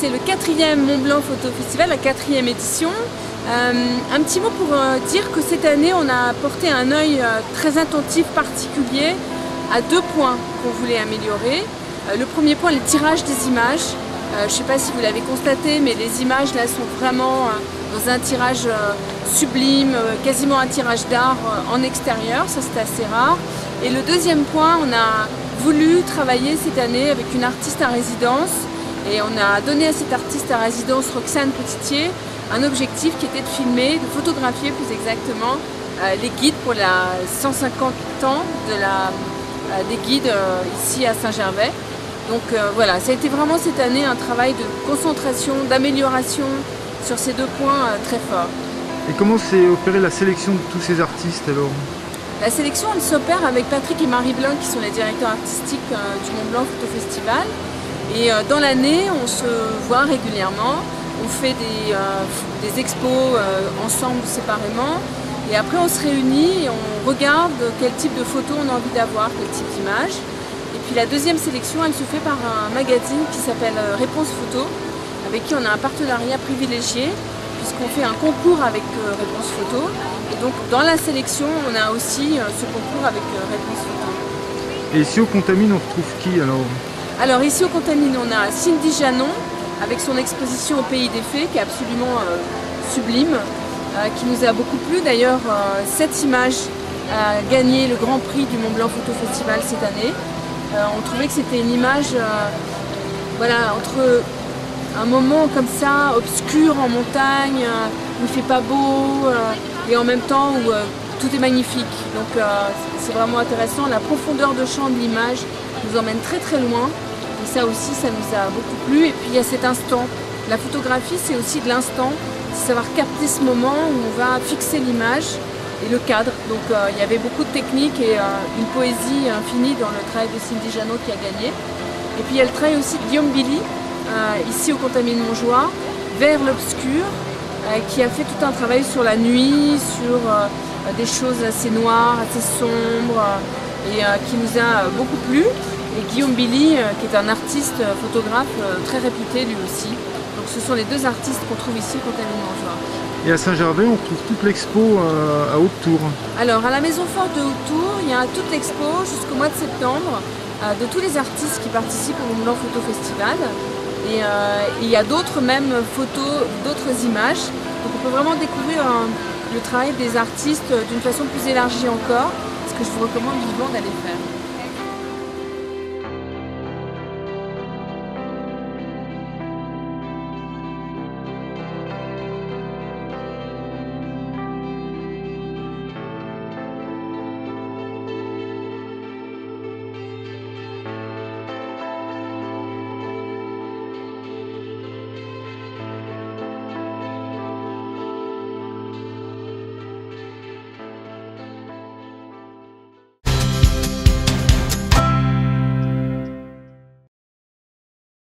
c'est le 4e Mont Blanc Photo Festival, la 4e édition. Un petit mot pour dire que cette année, on a porté un œil très attentif, particulier, à 2 points qu'on voulait améliorer. Le premier point, le tirage des images. Je ne sais pas si vous l'avez constaté, mais les images là sont vraiment dans un tirage sublime, quasiment un tirage d'art en extérieur, ça c'est assez rare. Et le deuxième point, on a voulu travailler cette année avec une artiste à résidence et on a donné à cette artiste à résidence, Roxane Petitier, un objectif qui était de filmer, de photographier plus exactement, les guides pour la 150 ans des guides ici à Saint-Gervais. Donc voilà, ça a été vraiment cette année un travail de concentration, d'amélioration sur ces 2 points très forts. Et comment s'est opérée la sélection de tous ces artistes alors? La sélection, elle s'opère avec Patrick et Marie Blin qui sont les directeurs artistiques du Mont Blanc Photo Festival. Et dans l'année, on se voit régulièrement, on fait des expos ensemble séparément. Et après, on se réunit et on regarde quel type de photos on a envie d'avoir, quel type d'image. Et puis la deuxième sélection, elle se fait par un magazine qui s'appelle Réponse Photo, avec qui on a un partenariat privilégié, puisqu'on fait un concours avec Réponse Photo. Et donc dans la sélection, on a aussi ce concours avec Réponse Photo. Et ici au Contamine, on retrouve qui alors? Alors ici au Contamine, on a Cindy Janon, avec son exposition au Pays des Fées, qui est absolument sublime, qui nous a beaucoup plu. D'ailleurs, cette image a gagné le Grand Prix du Mont Blanc Photo Festival cette année. On trouvait que c'était une image voilà, entre un moment comme ça, obscur en montagne, où il ne fait pas beau, et en même temps où tout est magnifique. Donc c'est vraiment intéressant. La profondeur de champ de l'image nous emmène très très loin. Et ça aussi, ça nous a beaucoup plu. Et puis il y a cet instant. La photographie, c'est aussi de l'instant. C'est savoir capter ce moment où on va fixer l'image et le cadre. Donc il y avait beaucoup de techniques et une poésie infinie dans le travail de Cindy Janon qui a gagné. Et puis il y a le travail aussi de Guillaume Billy, ici au Contamine Montjoie, vers l'obscur, qui a fait tout un travail sur la nuit, sur des choses assez noires, assez sombres, et qui nous a beaucoup plu. Et Guillaume Billy, qui est un artiste photographe très réputé lui aussi. Donc ce sont les 2 artistes qu'on trouve ici au Contamine Montjoie. Et à Saint-Gervais, on retrouve toute l'expo à Haute-Tour. Alors à la Maison Forte de Haute-Tour, il y a toute l'expo jusqu'au mois de septembre de tous les artistes qui participent au Mont Blanc Photo Festival. Et il y a d'autres même photos, d'autres images. Donc on peut vraiment découvrir le travail des artistes d'une façon plus élargie encore, ce que je vous recommande vivement d'aller faire.